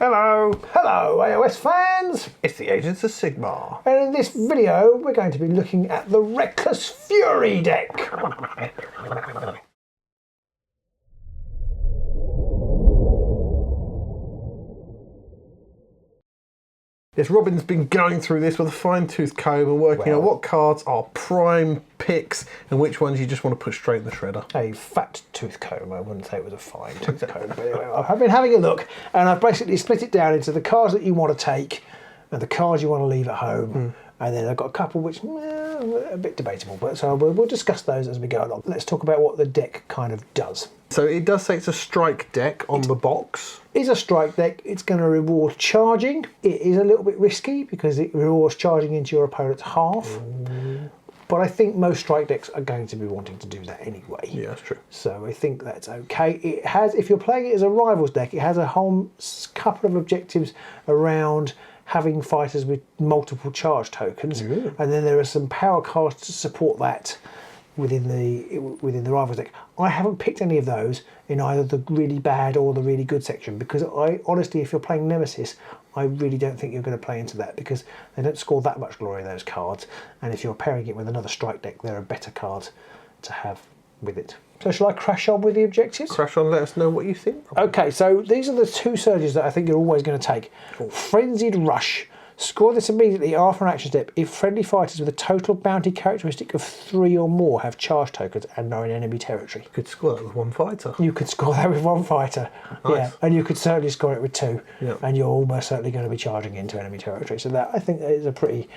Hello! Hello, AOS fans! It's the Agents of Sigmar. And in this video, we're going to be looking at the Reckless Fury deck. Yes, Robin's been going through this with a fine-tooth comb and working out what cards are prime picks and which ones you just want to put straight in the shredder. A fat tooth comb, I wouldn't say it was a fine tooth comb. But anyway, I've been having a look and I've basically split it down into the cards that you want to take and the cards you want to leave at home. And then I've got a couple which are a bit debatable, but so we'll discuss those as we go along. Let's talk about what the deck kind of does. So it does say it's a strike deck on the box. It's a strike deck. It's going to reward charging. It is a little bit risky because it rewards charging into your opponent's half. But I think most strike decks are going to be wanting to do that anyway. Yeah, that's true. So I think that's okay. It has, if you're playing it as a rivals deck, it has a whole couple of objectives around having fighters with multiple charge tokens, and then there are some power cards to support that within the rivals deck. I haven't picked any of those in either the really bad or the really good section because I honestly, if you're playing Nemesis, I really don't think you're going to play into that because they don't score that much glory, those cards, and if you're pairing it with another strike deck, there are better cards to have with it. So shall I crash on with the objectives? Crash on, let us know what you think. Okay, so these are the two surges that I think you're always going to take. Frenzied Rush. Score this immediately after an action step if friendly fighters with a total bounty characteristic of 3 or more have charge tokens and are in enemy territory. You could score that with one fighter. You could score that with one fighter. Nice. Yeah, and you could certainly score it with 2. Yep. And you're almost certainly going to be charging into enemy territory. So that, I think, that is a pretty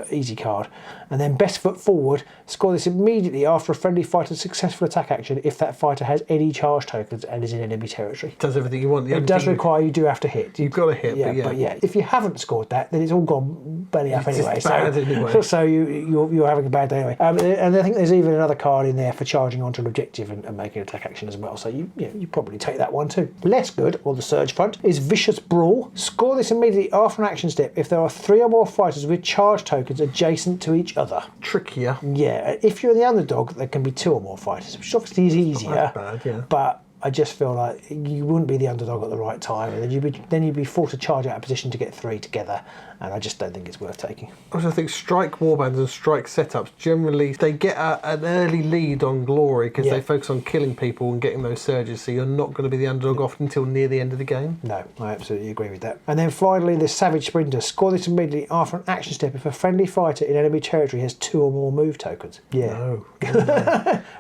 easy card. And then Best Foot Forward. Score this immediately after a friendly fighter's successful attack action if that fighter has any charge tokens and is in enemy territory. Does everything you want. It does require you do have to hit. You've got to hit, but yeah. If you haven't scored that, then it's all gone belly up anyway. So you're having a bad day anyway. And I think there's even another card in there for charging onto an objective and making an attack action as well. So you probably take that one too. Less good, or the surge front, is Vicious Brawl. Score this immediately after an action step if there are 3 or more fighters with charge tokens adjacent to each other. Trickier. Yeah, if you're the underdog, there can be 2 or more fighters, which obviously is easier. Not bad, yeah. But I just feel like you wouldn't be the underdog at the right time, and then you'd be forced to charge out of position to get 3 together, and I just don't think it's worth taking. I also think strike warbands and strike setups generally they get an early lead on glory because they focus on killing people and getting those surges, so you're not going to be the underdog often until near the end of the game. No, I absolutely agree with that. And then finally, the Savage Sprinter. Score this immediately after an action step if a friendly fighter in enemy territory has 2 or more move tokens. Yeah. No.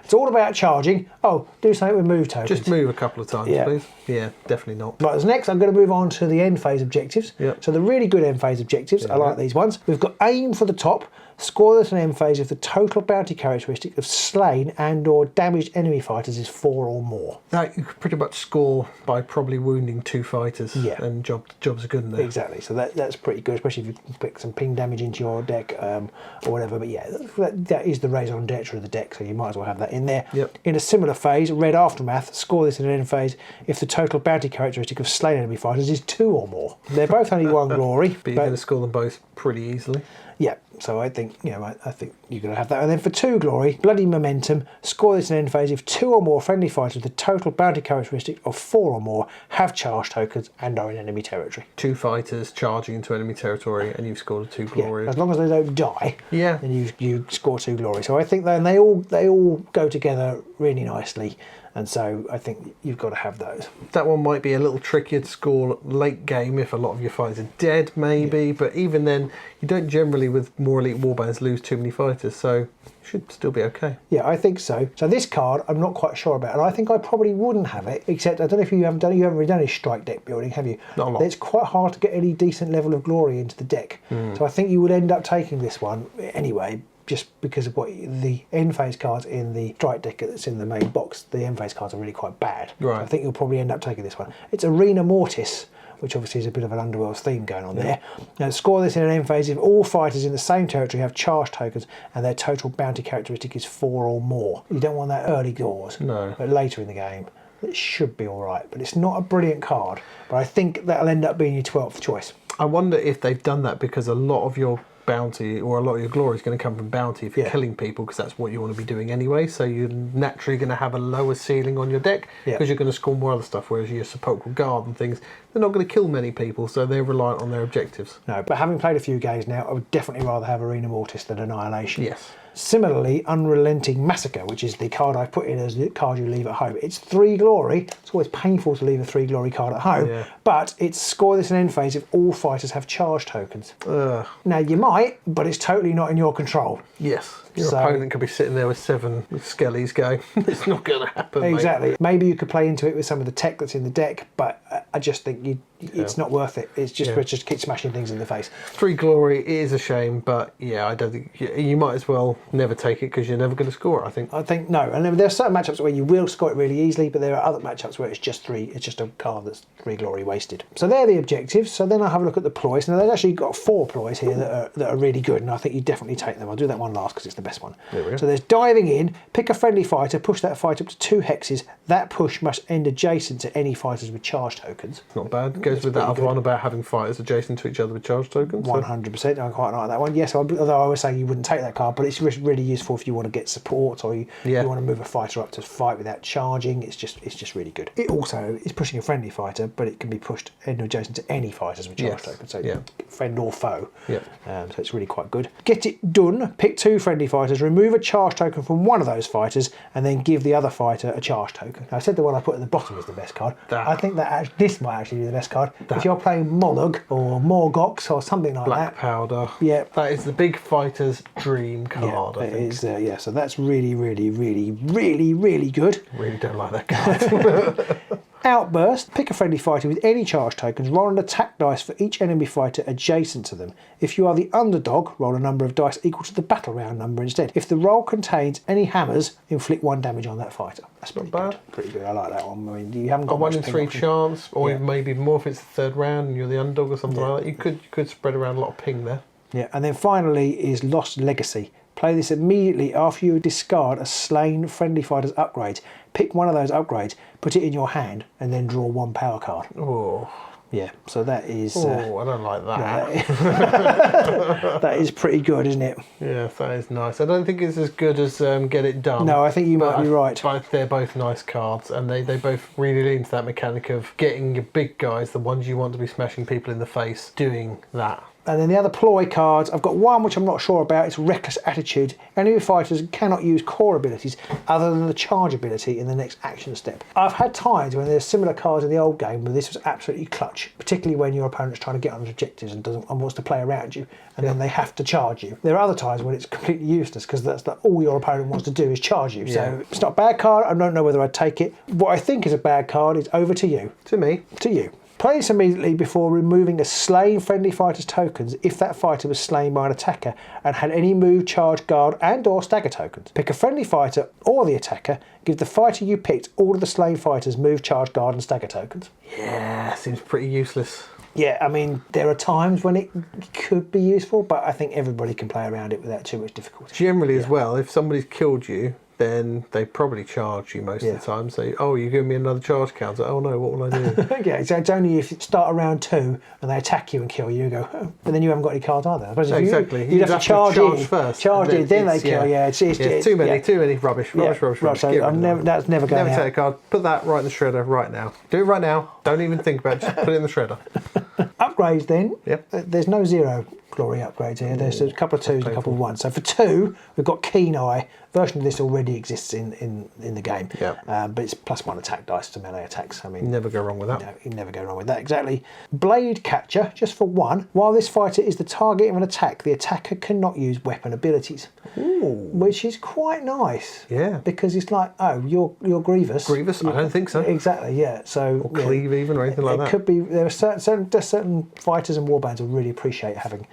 It's all about charging. Oh, do something with move tokens. Just move a couple of times, please. Yeah, definitely not. Right, so next I'm going to move on to the end phase objectives. Yep. So the really good end phase objectives, I like these ones. We've got Aim for the top. Score this an end phase if the total bounty characteristic of slain and or damaged enemy fighters is 4 or more. That you could pretty much score by probably wounding 2 fighters, and jobs are good in there. Exactly, so that's pretty good, especially if you put some ping damage into your deck or whatever. But yeah, that is the raison d'etre of the deck, so you might as well have that in there. Yep. In a similar phase, Red Aftermath. Score this in an end phase if the total bounty characteristic of slain enemy fighters is 2 or more. They're both only 1 glory. But you're going to score them both pretty easily. Yeah, so I think I think you're going to have that. And then for 2 glory, Bloody Momentum. Score this in end phase if 2 or more friendly fighters with the total bounty characteristic of 4 or more have charge tokens and are in enemy territory. 2 fighters charging into enemy territory, and you've scored a 2 glory. Yeah, as long as they don't die, then you score 2 glory. So I think then they all go together really nicely. And so I think you've got to have those. That one might be a little trickier to score late game if a lot of your fighters are dead, maybe. Yeah. But even then, you don't generally, with more elite warbands, lose too many fighters. So you should still be okay. Yeah, I think so. So this card, I'm not quite sure about. And I think I probably wouldn't have it, except I don't know if you haven't really done any strike deck building, have you? Not a lot. It's quite hard to get any decent level of glory into the deck. So I think you would end up taking this one anyway, just because of what the end phase cards in the strike deck that's in the main box. The end phase cards are really quite bad. Right. I think you'll probably end up taking this one. It's Arena Mortis, which obviously is a bit of an Underworlds theme going on there. Now, score this in an end phase if all fighters in the same territory have charge tokens and their total bounty characteristic is 4 or more. You don't want that early doors, but later in the game. It should be all right, but it's not a brilliant card. But I think that'll end up being your 12th choice. I wonder if they've done that because a lot of your bounty or a lot of your glory is going to come from bounty if you're killing people, because that's what you want to be doing anyway. So you're naturally going to have a lower ceiling on your deck because you're going to score more other stuff, whereas your sepulchral guard and things, they're not going to kill many people, so they're reliant on their objectives. No, but having played a few games now, I would definitely rather have Arena Mortis than Annihilation. Yes. Similarly, Unrelenting Massacre, which is the card I put in as the card you leave at home. It's 3 glory. It's always painful to leave a 3 glory card at home, but it's score this in end phase if all fighters have charge tokens. Now, you might, but it's totally not in your control. Yes. Your opponent could be sitting there with 7 skellies going, it's not going to happen, Exactly. mate. Maybe you could play into it with some of the tech that's in the deck, but I just think it's not worth it. It's just keep smashing things in the face. 3 glory is a shame, but yeah, I don't think you might as well never take it because you're never going to score it, I think. I think no, and there are certain matchups where you will score it really easily, but there are other matchups where it's just a card that's 3 glory wasted. So they're the objectives. So then I'll have a look at the ploys. Now they've actually got 4 ploys here that are really good, and I think you definitely take them. I'll do that one last because it's the best one. There we go. So there's diving in, pick a friendly fighter, push that fighter up to 2 hexes. That push must end adjacent to any fighters with charge tokens. Not bad. Goes with that other one about having fighters adjacent to each other with charge tokens. 100%. I quite like that one. Yes, although I was saying you wouldn't take that card, but it's really useful if you want to get support or you want to move a fighter up to fight without charging. It's just really good. It also is pushing a friendly fighter, but it can be pushed end adjacent to any fighters with charge tokens. So friend or foe. So it's really quite good. Get it done. Pick 2 friendly fighters, remove a charge token from one of those fighters, and then give the other fighter a charge token. Now, I said the one I put at the bottom was the best card. I think that this might actually be the best card. If you're playing Mollog or Morgox or something like Black Powder. Yeah. That is the big fighter's dream card, I think. It is, so that's really, really, really, really, really good. Really don't like that card. Outburst, pick a friendly fighter with any charge tokens, roll an attack dice for each enemy fighter adjacent to them. If you are the underdog, roll a number of dice equal to the battle round number instead. If the roll contains any hammers, inflict 1 damage on that fighter. That's not bad. Pretty good, I like that one. I mean, you haven't got a 1 in 3 chance, or even maybe more if it's the 3rd round and you're the underdog or something like that. You could spread around a lot of ping there. Yeah, and then finally is Lost Legacy. Play this immediately after you discard a slain friendly fighter's upgrade. Pick one of those upgrades, put it in your hand, and then draw 1 power card. Oh. Yeah, so that is... I don't like that. That is pretty good, isn't it? Yeah, that is nice. I don't think it's as good as Get It Done. No, I think you might be right. But they're both nice cards, and they both really lean to that mechanic of getting your big guys, the ones you want to be smashing people in the face, doing that. And then the other ploy cards, I've got one which I'm not sure about. It's Reckless Attitude. Enemy fighters cannot use core abilities other than the charge ability in the next action step. I've had times when there's similar cards in the old game where this was absolutely clutch, particularly when your opponent's trying to get on the objectives and wants to play around you, and then they have to charge you. There are other times when it's completely useless because that's all your opponent wants to do is charge you. So it's not a bad card. I don't know whether I'd take it. What I think is a bad card is over to you. To me. To you. Play this immediately before removing a slain friendly fighter's tokens if that fighter was slain by an attacker and had any move, charge, guard and or stagger tokens. Pick a friendly fighter or the attacker, give the fighter you picked all of the slain fighters move, charge, guard and stagger tokens. Yeah, seems pretty useless. Yeah, I mean, there are times when it could be useful, but I think everybody can play around it without too much difficulty. Generally as well, if somebody's killed you, then they probably charge you most of the time. So, you're giving me another charge counter. Oh no, what will I do? Yeah, so it's only if you start around 2 and they attack you and kill you, you go, oh. But then you haven't got any cards either. Exactly. You'd have to charge in first. Charge in, then they kill. Yeah, it's too many. Rubbish. Right, so that's never going to Never take a card. Put that right in the shredder right now. Do it right now. Don't even think about it. Just put it in the shredder. Upgrades then. Yep. There's no 0 glory upgrades here. There's a couple of 2s and a couple of 1s. So for 2, we've got Keen Eye. Version of this already exists in the game. But it's +1 attack dice to melee attacks. I mean, never go wrong with that. No, you never go wrong with that. Exactly. Blade Catcher, just for 1. While this fighter is the target of an attack, the attacker cannot use weapon abilities. Ooh. Which is quite nice. Yeah. Because it's like, you're Grievous. Grievous? I don't think so. Exactly. Yeah. So or Cleave even or anything like that. It could be. There are certain fighters and warbands will really appreciate having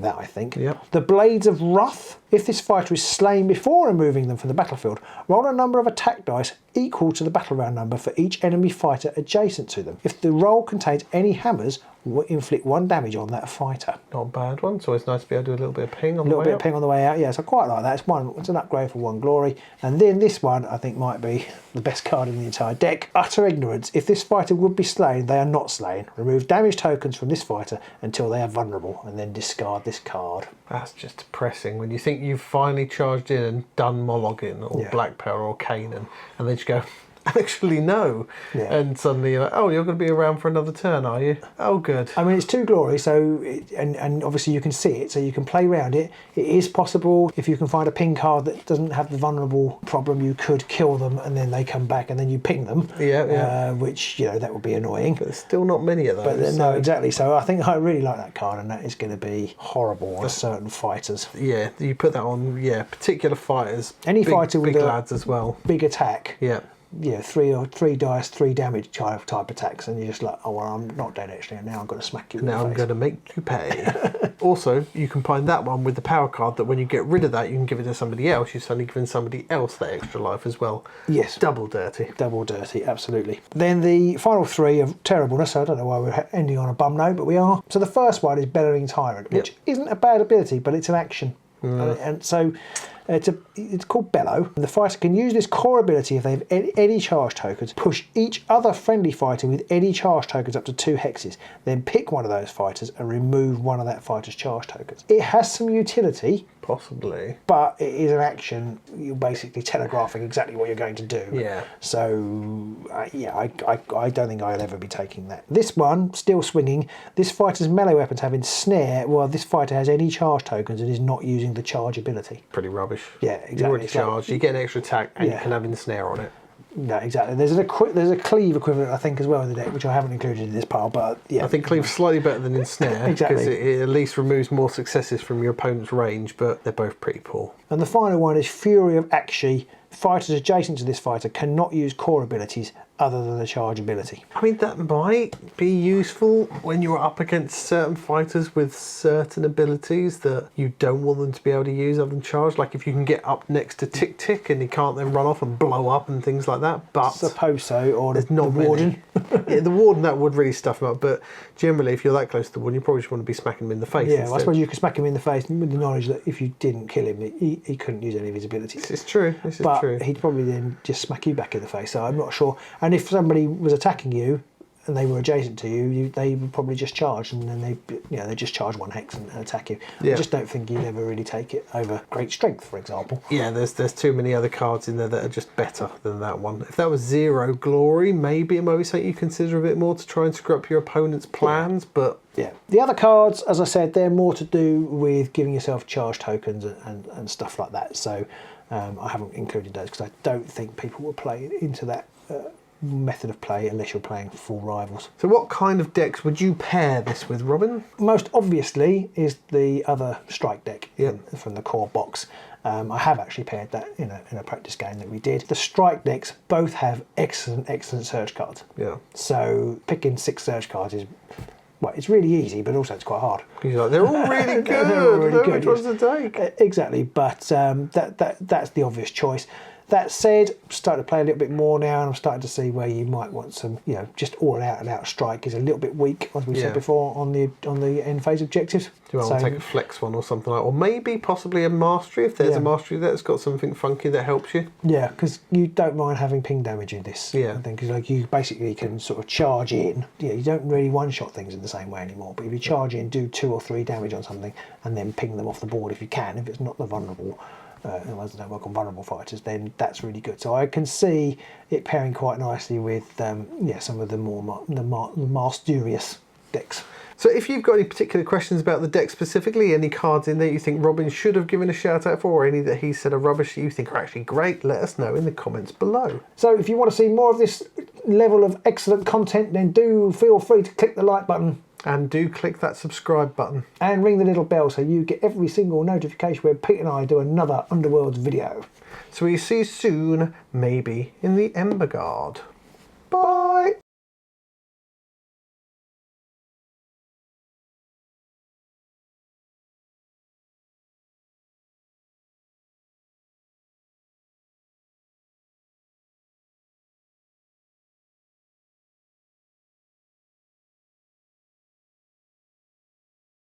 that. I think. Yep. The Blades of Wrath. If this fighter is slain before removing them from the battlefield, roll a number of attack dice equal to the battle round number for each enemy fighter adjacent to them. If the roll contains any hammers, will inflict 1 damage on that fighter. Not a bad one. It's always nice to be able to do a little bit of ping on the way out. A little bit of ping on the way out, yes. I quite like that. It's an upgrade for 1 glory. And then this one, I think, might be the best card in the entire deck. Utter Ignorance. If this fighter would be slain, they are not slain. Remove damage tokens from this fighter until they are vulnerable, and then discard this card. That's just depressing. When you think you've finally charged in and done Mologin or Black Power or Kanan, and they just go, actually know. Yeah. And suddenly you're like, oh, you're going to be around for another turn, are you? Oh, good. I mean, it's 2 glory, so and obviously you can see it, so you can play around it. It is possible, if you can find a ping card that doesn't have the vulnerable problem, you could kill them and then they come back and then you ping them. Which, that would be annoying. But there's still not many of those. But no, exactly. So I think I really like that card, and that is going to be horrible on certain fighters. Yeah, you put that on, particular fighters. Any fighter with big lads as well. Big attack. Yeah. Yeah, 3 dice, 3 damage type attacks, and you're just like, oh, well, I'm not dead actually, and now I'm going to smack you in the face. Now I'm going to make you pay. Also, you can find that one with the power card that when you get rid of that, you can give it to somebody else. You're suddenly giving somebody else that extra life as well. Yes. Double dirty. Double dirty, absolutely. Then the final 3 of terribleness, so I don't know why we're ending on a bum note, but we are. So the first one is Bellowing Tyrant, which isn't a bad ability, but it's an action. And so it's called Bellow. The fighter can use this core ability if they have any charge tokens, push each other friendly fighter with any charge tokens up to 2 hexes, then pick one of those fighters and remove one of that fighter's charge tokens. It has some utility. Possibly. But it is an action. You're basically telegraphing exactly what you're going to do. Yeah. So, I don't think I'll ever be taking that. This one, still swinging. This fighter's melee weapons have ensnare, while this fighter has any charge tokens and is not using the charge ability. Pretty rubbish. Yeah, exactly. You already charged, you get an extra attack, and you can have ensnare on it. No, exactly. There's a cleave equivalent, I think, as well in the deck, which I haven't included in this pile, but yeah. I think cleave's slightly better than ensnare, Exactly. because it at least removes more successes from your opponent's range, but they're both pretty poor. And the final one is Fury of Akshi. Fighters adjacent to this fighter cannot use core abilities other than the charge ability. I mean, that might be useful when you're up against certain fighters with certain abilities that you don't want them to be able to use other than charge. Like if you can get up next to Tick Tick and he can't then run off and blow up and things like that. But suppose so, or there's not the Warden. Yeah, the Warden, that would really stuff him up. But generally, if you're that close to the Warden, you probably just want to be smacking him in the face. Yeah, well, I suppose you could smack him in the face with the knowledge that if you didn't kill him, he couldn't use any of his abilities. This is true. But he'd probably then just smack you back in the face. So I'm not sure. And if somebody was attacking you and they were adjacent to you, they would probably just charge, and then they just charge 1 hex and attack you. I just don't think you'd ever really take it over Great Strength, for example. Yeah, there's too many other cards in there that are just better than that one. If that was 0 glory, maybe it might be something you consider a bit more to try and screw up your opponent's plans, but yeah. The other cards, as I said, they're more to do with giving yourself charge tokens and stuff like that. So I haven't included those because I don't think people will play into that method of play unless you're playing full rivals. So what kind of decks would you pair this with, Robin? Most obviously is the other strike deck from the core box. I have actually paired that in a practice game that we did. The strike decks both have excellent surge cards. Yeah. So picking 6 surge cards is, well, it's really easy, but also it's quite hard. Like, they're all really good. They're all really good. Which ones to take? Exactly, but that's the obvious choice. That said, I'm starting to play a little bit more now, and I'm starting to see where you might want some, just all out and out strike is a little bit weak, as we said before, on the end phase objectives. Do you want to take a flex one or something like, or maybe possibly a mastery if there's a mastery that's got something funky that helps you. Yeah, because you don't mind having ping damage in this. Yeah. I think because you basically can sort of charge in. Yeah, you don't really one-shot things in the same way anymore. But if you charge in, do 2 or 3 damage on something, and then ping them off the board if you can, if it's not the vulnerable. The ones that don't work on vulnerable fighters, then that's really good. So I can see it pairing quite nicely with some of the more mysterious decks. So if you've got any particular questions about the deck specifically, any cards in there you think Robin should have given a shout out for, or any that he said are rubbish that you think are actually great, let us know in the comments below. So if you want to see more of this level of excellent content, then do feel free to click the like button. And do click that subscribe button. And ring the little bell so you get every single notification where Pete and I do another Underworlds video. So we see you soon, maybe in the Embergard.